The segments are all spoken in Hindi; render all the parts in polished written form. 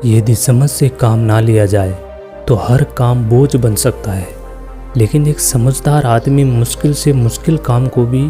यदि समझ से काम ना लिया जाए तो हर काम बोझ बन सकता है, लेकिन एक समझदार आदमी मुश्किल से मुश्किल काम को भी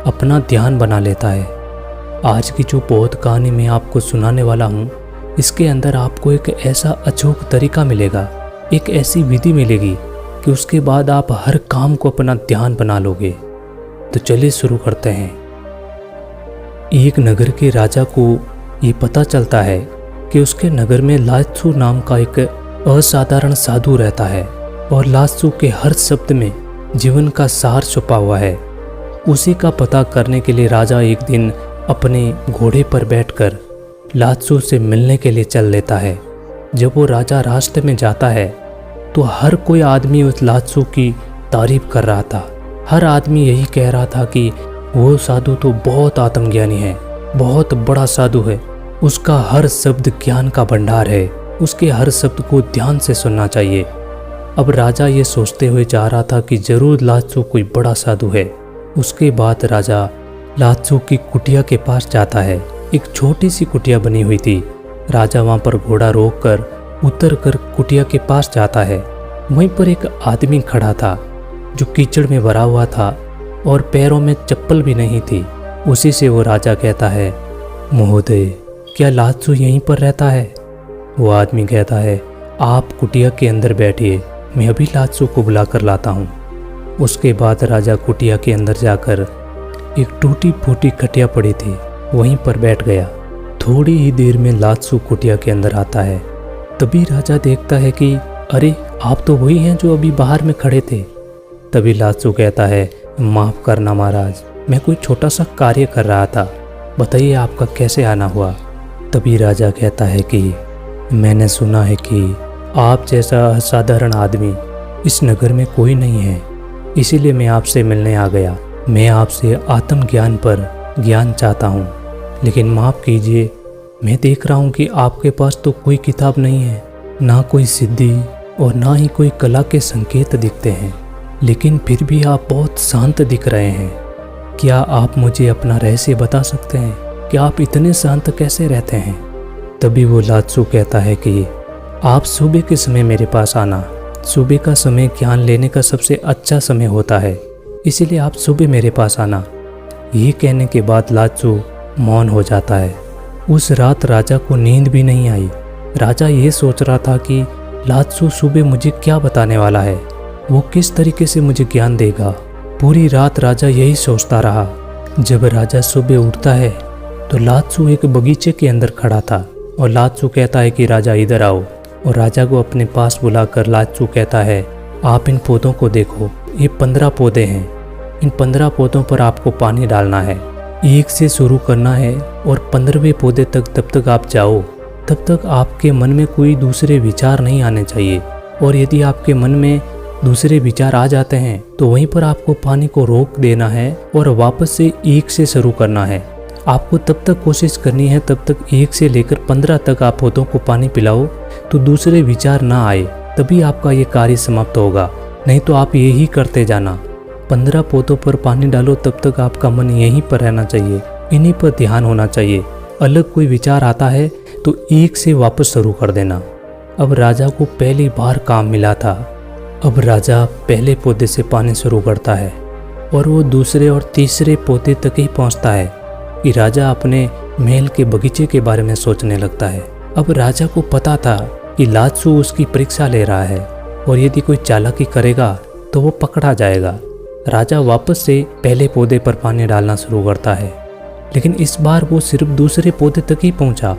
अपना ध्यान बना लेता है। आज की जो बहुत कहानी मैं आपको सुनाने वाला हूँ, इसके अंदर आपको एक ऐसा अचूक तरीका मिलेगा, एक ऐसी विधि मिलेगी कि उसके बाद आप हर काम को अपना ध्यान बना लोगे। तो चलिए शुरू करते हैं। एक नगर के राजा को ये पता चलता है कि उसके नगर में लात्सु नाम का एक असाधारण साधु रहता है और लात्सु के हर शब्द में जीवन का सार छुपा हुआ है। उसी का पता करने के लिए राजा एक दिन अपने घोड़े पर बैठकर लात्सु से मिलने के लिए चल लेता है। जब वो राजा रास्ते में जाता है तो हर कोई आदमी उस लात्सु की तारीफ कर रहा था। हर आदमी यही कह रहा था कि वो साधु तो बहुत आत्मज्ञानी है, बहुत बड़ा साधु है, उसका हर शब्द ज्ञान का भंडार है, उसके हर शब्द को ध्यान से सुनना चाहिए। अब राजा ये सोचते हुए जा रहा था कि जरूर लात्सु कोई बड़ा साधु है। उसके बाद राजा लात्सु की कुटिया के पास जाता है। एक छोटी सी कुटिया बनी हुई थी। राजा वहाँ पर घोड़ा रोक कर उतर कर कुटिया के पास जाता है। वहीं पर एक आदमी खड़ा था जो कीचड़ में भरा हुआ था और पैरों में चप्पल भी नहीं थी। उसी से वो राजा कहता है, महोदय, क्या लात्सु यहीं पर रहता है? वो आदमी कहता है, आप कुटिया के अंदर बैठिए, मैं अभी लात्सु को बुला कर लाता हूँ। उसके बाद राजा कुटिया के अंदर जाकर एक टूटी फूटी खटिया पड़ी थी, वहीं पर बैठ गया। थोड़ी ही देर में लात्सु कुटिया के अंदर आता है। तभी राजा देखता है कि अरे, आप तो वही हैं जो अभी बाहर में खड़े थे। तभी लात्सु कहता है, माफ़ करना महाराज, मैं कोई छोटा सा कार्य कर रहा था, बताइए आपका कैसे आना हुआ? तभी राजा कहता है कि मैंने सुना है कि आप जैसा असाधारण आदमी इस नगर में कोई नहीं है, इसीलिए मैं आपसे मिलने आ गया। मैं आपसे आत्मज्ञान पर ज्ञान चाहता हूँ, लेकिन माफ़ कीजिए, मैं देख रहा हूँ कि आपके पास तो कोई किताब नहीं है, ना कोई सिद्धि और ना ही कोई कला के संकेत दिखते हैं, लेकिन फिर भी आप बहुत शांत दिख रहे हैं। क्या आप मुझे अपना रहस्य बता सकते हैं कि आप इतने शांत कैसे रहते हैं? तभी वो लात्सु कहता है कि आप सुबह के समय मेरे पास आना। सुबह का समय ज्ञान लेने का सबसे अच्छा समय होता है, इसीलिए आप सुबह मेरे पास आना। ये कहने के बाद लात्सु मौन हो जाता है। उस रात राजा को नींद भी नहीं आई। राजा ये सोच रहा था कि लात्सु सुबह मुझे क्या बताने वाला है, वो किस तरीके से मुझे ज्ञान देगा। पूरी रात राजा यही सोचता रहा। जब राजा सुबह उठता है तो लात्सु एक बगीचे के अंदर खड़ा था और लात्सु कहता है कि राजा इधर आओ, और राजा को अपने पास बुलाकर लात्सु कहता है, आप इन पौधों को देखो, ये 15 पौधे हैं। इन 15 पौधों पर आपको पानी डालना है, एक से शुरू करना है और 15वें पौधे तक तब तक आप जाओ, तब तक आपके मन में कोई दूसरे विचार नहीं आने चाहिए। और यदि आपके मन में दूसरे विचार आ जाते हैं तो वहीं पर आपको पानी को रोक देना है और वापस से 1 से शुरू करना है। आपको तब तक कोशिश करनी है, तब तक 1 से लेकर 15 तक आप पौधों को पानी पिलाओ तो दूसरे विचार ना आए, तभी आपका ये कार्य समाप्त होगा। नहीं तो आप यही करते जाना, 15 पौधों पर पानी डालो, तब तक आपका मन यहीं पर रहना चाहिए, इन्हीं पर ध्यान होना चाहिए। अलग कोई विचार आता है तो 1 से वापस शुरू कर देना। अब राजा को पहली बार काम मिला था। अब राजा पहले पौधे से पानी शुरू करता है और वो दूसरे और तीसरे पौधे तक ही पहुंचता है कि राजा अपने महल के बगीचे के बारे में सोचने लगता है। अब राजा को पता था कि लात्सु उसकी परीक्षा ले रहा है और यदि कोई चालाकी करेगा तो वो पकड़ा जाएगा। राजा वापस से पहले पौधे पर पानी डालना शुरू करता है, लेकिन इस बार वो सिर्फ दूसरे पौधे तक ही पहुंचा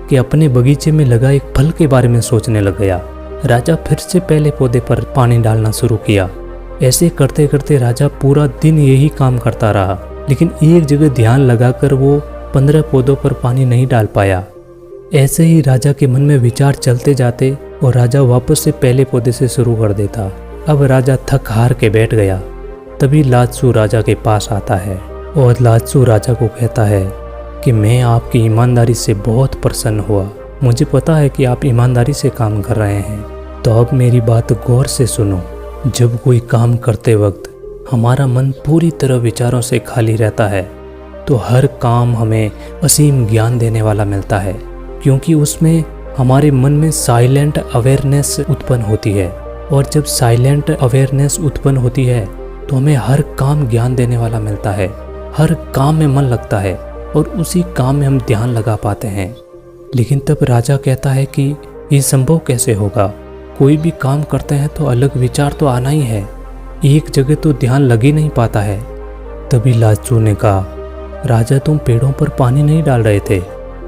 कि अपने बगीचे में लगा एक फल के बारे में सोचने लग गया। राजा फिर से पहले पौधे पर पानी डालना शुरू किया। ऐसे करते करते राजा पूरा दिन यही काम करता रहा, लेकिन एक जगह ध्यान लगाकर वो 15 पौधों पर पानी नहीं डाल पाया। ऐसे ही राजा के मन में विचार चलते जाते और राजा वापस से पहले पौधे से शुरू कर देता। अब राजा थक हार के बैठ गया। तभी लात्सु राजा के पास आता है और लात्सु राजा को कहता है कि मैं आपकी ईमानदारी से बहुत प्रसन्न हुआ। मुझे पता है कि आप ईमानदारी से काम कर रहे हैं, तो अब मेरी बात गौर से सुनो। जब कोई काम करते वक्त हमारा मन पूरी तरह विचारों से खाली रहता है तो हर काम हमें असीम ज्ञान देने वाला मिलता है, क्योंकि उसमें हमारे मन में साइलेंट अवेयरनेस उत्पन्न होती है। और जब साइलेंट अवेयरनेस उत्पन्न होती है तो हमें हर काम ज्ञान देने वाला मिलता है, हर काम में मन लगता है और उसी काम में हम ध्यान लगा पाते हैं। लेकिन तब राजा कहता है कि ये संभव कैसे होगा, कोई भी काम करते हैं तो अलग विचार तो आना ही है, एक जगह तो ध्यान लग ही नहीं पाता है। तभी लालचू ने कहा, राजा तुम पेड़ों पर पानी नहीं डाल रहे थे,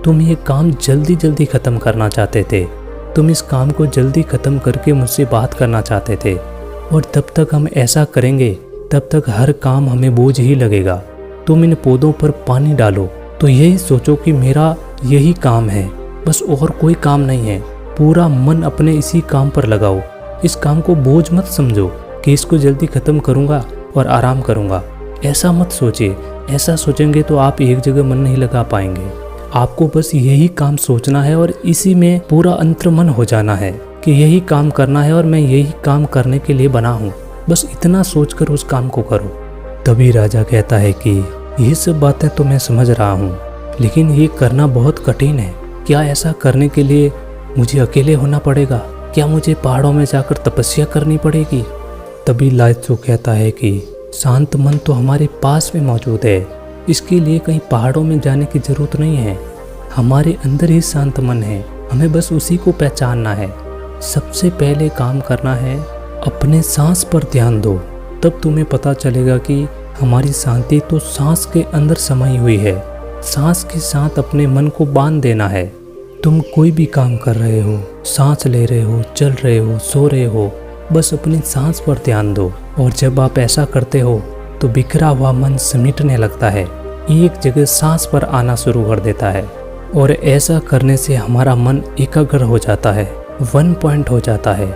तुम ये काम जल्दी जल्दी ख़त्म करना चाहते थे, तुम इस काम को जल्दी ख़त्म करके मुझसे बात करना चाहते थे। और तब तक हम ऐसा करेंगे तब तक हर काम हमें बोझ ही लगेगा। तुम इन पौधों पर पानी डालो तो यही सोचो कि मेरा यही काम है, बस और कोई काम नहीं है। पूरा मन अपने इसी काम पर लगाओ, इस काम को बोझ मत समझो कि इसको जल्दी ख़त्म करूँगा और आराम करूँगा। ऐसा मत सोचिए, ऐसा सोचेंगे तो आप एक जगह मन नहीं लगा पाएंगे। आपको बस यही काम सोचना है और इसी में पूरा अंतर्मन हो जाना है कि यही काम करना है और मैं यही काम करने के लिए बना हूँ। बस इतना सोचकर उस काम को करो। तभी राजा कहता है कि ये सब बातें तो मैं समझ रहा हूँ, लेकिन ये करना बहुत कठिन है। क्या ऐसा करने के लिए मुझे अकेले होना पड़ेगा? क्या मुझे पहाड़ों में जाकर तपस्या करनी पड़ेगी? तभी लालचू कहता है कि शांत मन तो हमारे पास में मौजूद है, इसके लिए कहीं पहाड़ों में जाने की ज़रूरत नहीं है। हमारे अंदर ही शांत मन है, हमें बस उसी को पहचानना है। सबसे पहले काम करना है, अपने सांस पर ध्यान दो, तब तुम्हें पता चलेगा कि हमारी शांति तो सांस के अंदर समाई हुई है। सांस के साथ अपने मन को बांध देना है। तुम कोई भी काम कर रहे हो, सांस ले रहे हो, चल रहे हो, सो रहे हो, बस अपनी सांस पर ध्यान दो। और जब आप ऐसा करते हो तो बिखरा हुआ मन समेटने लगता है, एक जगह सांस पर आना शुरू कर देता है। और ऐसा करने से हमारा मन एकाग्र हो जाता है, वन पॉइंट हो जाता है।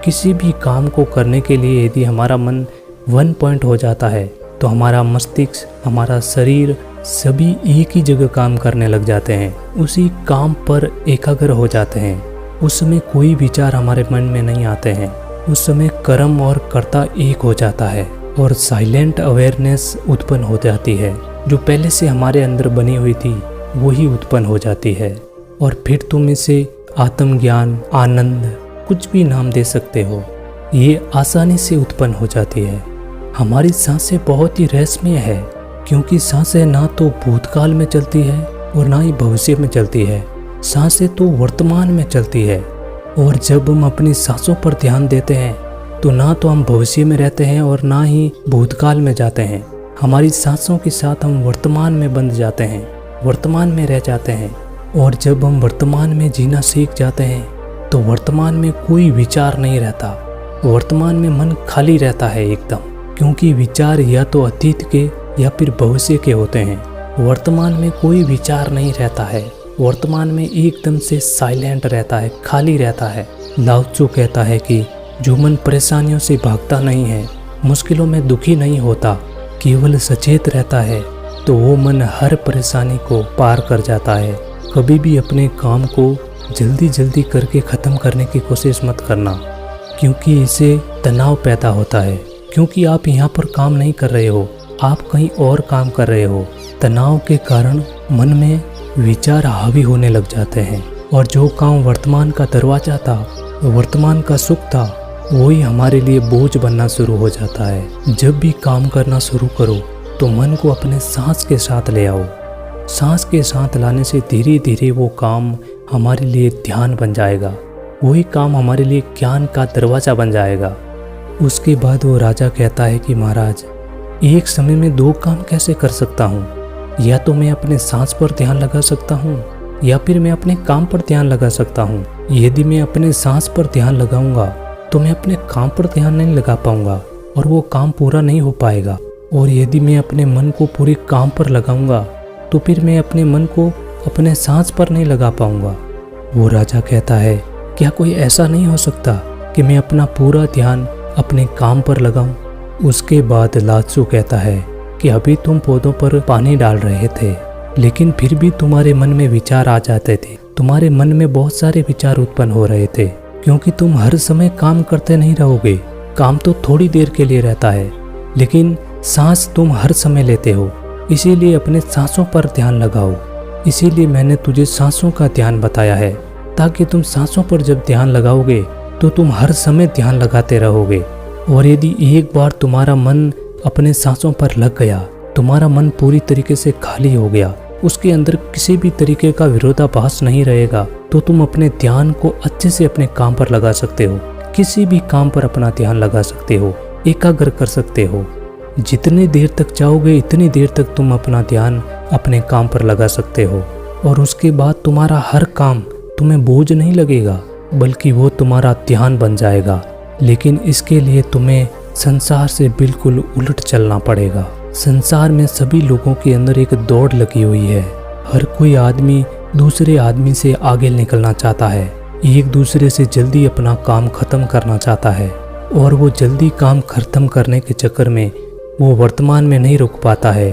किसी भी काम को करने के लिए यदि हमारा मन वन पॉइंट हो जाता है तो हमारा मस्तिष्क, हमारा शरीर सभी एक ही जगह काम करने लग जाते हैं, उसी काम पर एकाग्र हो जाते हैं। उस समय कोई विचार हमारे मन में नहीं आते हैं, उस समय कर्म और कर्ता एक हो जाता है और साइलेंट अवेयरनेस उत्पन्न हो जाती है। जो पहले से हमारे अंदर बनी हुई थी वही उत्पन्न हो जाती है। और फिर तुम इसे आत्मज्ञान, आनंद, कुछ भी नाम दे सकते हो, ये आसानी से उत्पन्न हो जाती है। हमारी सांसें बहुत ही रहस्यमय है, क्योंकि सांसें ना तो भूतकाल में चलती है और ना ही भविष्य में चलती है। सांसें तो वर्तमान में चलती है। और जब हम अपनी सांसों पर ध्यान देते हैं तो ना तो हम भविष्य में रहते हैं और ना ही भूतकाल में जाते हैं। हमारी सांसों के साथ हम वर्तमान में बंध जाते हैं, वर्तमान में रह जाते हैं। और जब हम वर्तमान में जीना सीख जाते हैं तो वर्तमान में कोई विचार नहीं रहता, वर्तमान में मन खाली रहता है एकदम, क्योंकि विचार या तो अतीत के या फिर भविष्य के होते हैं। वर्तमान में कोई विचार नहीं रहता है, वर्तमान में एकदम से साइलेंट रहता है, खाली रहता है। लाओत्सु कहता है कि जो मन परेशानियों से भागता नहीं है, मुश्किलों में दुखी नहीं होता, केवल सचेत रहता है, तो वो मन हर परेशानी को पार कर जाता है। कभी भी अपने काम को जल्दी जल्दी करके ख़त्म करने की कोशिश मत करना, क्योंकि इससे तनाव पैदा होता है। क्योंकि आप यहाँ पर काम नहीं कर रहे हो, आप कहीं और काम कर रहे हो। तनाव के कारण मन में विचार हावी होने लग जाते हैं और जो काम वर्तमान का दरवाजा था, वर्तमान का सुख था, वही हमारे लिए बोझ बनना शुरू हो जाता है। जब भी काम करना शुरू करो तो मन को अपने सांस के साथ ले आओ। सांस के साथ लाने से धीरे धीरे वो काम हमारे लिए ध्यान बन जाएगा, वही काम हमारे लिए ज्ञान का दरवाज़ा बन जाएगा। उसके बाद वो राजा कहता है कि महाराज, एक समय में दो काम कैसे कर सकता हूँ? या तो मैं अपने सांस पर ध्यान लगा सकता हूँ या फिर मैं अपने काम पर ध्यान लगा सकता हूँ। यदि मैं अपने सांस पर ध्यान लगाऊंगा तो मैं अपने काम पर ध्यान नहीं लगा पाऊंगा और वो काम पूरा नहीं हो पाएगा। और यदि मैं अपने मन को पूरे काम पर लगाऊंगा तो फिर मैं अपने मन को अपने सांस पर नहीं लगा पाऊंगा। वो राजा कहता है, क्या कोई ऐसा नहीं हो सकता कि मैं अपना पूरा ध्यान अपने काम पर लगाऊं? उसके बाद लाओत्सु कहता है कि अभी तुम पौधों पर पानी डाल रहे थे, लेकिन फिर भी तुम्हारे मन में विचार आ जाते थे। तुम्हारे मन में बहुत सारे विचार उत्पन्न हो रहे थे, क्योंकि तुम हर समय काम करते नहीं रहोगे। काम तो थोड़ी देर के लिए रहता है, लेकिन सांस तुम हर समय लेते हो। इसीलिए अपने सांसों पर ध्यान लगाओ। इसीलिए मैंने तुझे सांसों का ध्यान बताया है। ताकि तुम सांसों पर जब ध्यान लगाओगे तो तुम हर समय ध्यान लगाते रहोगे। और यदि एक बार तुम्हारा मन अपने सांसों पर लग गया, तुम्हारा मन पूरी तरीके से खाली हो गया, उसके अंदर किसी भी तरीके का विरोधाभास नहीं रहेगा, तो तुम अपने ध्यान को अच्छे से अपने काम पर लगा सकते हो। किसी भी काम पर अपना ध्यान लगा सकते हो, एकाग्र कर सकते हो। जितनी देर तक चाहोगे इतनी देर तक तुम अपना ध्यान अपने काम पर लगा सकते हो। और उसके बाद तुम्हारा हर काम तुम्हें बोझ नहीं लगेगा, बल्कि वो तुम्हारा ध्यान बन जाएगा। लेकिन इसके लिए तुम्हें संसार से बिल्कुल उलट चलना पड़ेगा। संसार में सभी लोगों के अंदर एक दौड़ लगी हुई है। हर कोई आदमी दूसरे आदमी से आगे निकलना चाहता है, एक दूसरे से जल्दी अपना काम खत्म करना चाहता है। और वो जल्दी काम खत्म करने के चक्कर में वो वर्तमान में नहीं रुक पाता है,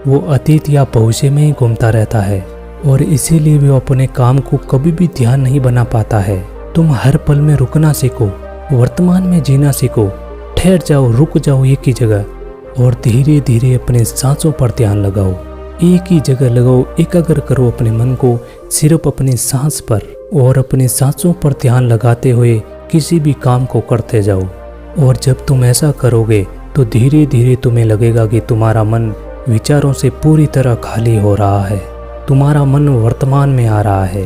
वो अतीत या भविष्य में ही घूमता रहता है। और इसीलिए वो अपने काम को कभी भी ध्यान नहीं बना पाता है। तुम हर पल में रुकना सीखो, वर्तमान में जीना सीखो। ठहर जाओ, रुक जाओ एक ही जगह और धीरे धीरे अपने सांसों पर ध्यान लगाओ। एक ही जगह लगाओ, एकाग्र करो अपने मन को सिर्फ अपनी सांस पर, और अपनी सांसों पर ध्यान लगाते हुए किसी भी काम को करते जाओ। और जब तुम ऐसा करोगे तो धीरे धीरे तुम्हें लगेगा कि तुम्हारा मन विचारों से पूरी तरह खाली हो रहा है, तुम्हारा मन वर्तमान में आ रहा है,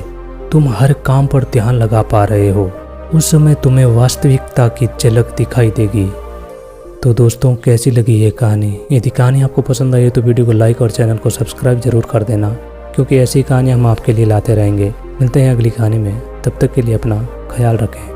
तुम हर काम पर ध्यान लगा पा रहे हो। उस समय तुम्हें वास्तविकता की झलक दिखाई देगी। तो दोस्तों, कैसी लगी ये कहानी? यदि कहानी आपको पसंद आई तो वीडियो को लाइक और चैनल को सब्सक्राइब जरूर कर देना, क्योंकि ऐसी कहानियाँ हम आपके लिए लाते रहेंगे। मिलते हैं अगली कहानी में, तब तक के लिए अपना ख्याल रखें।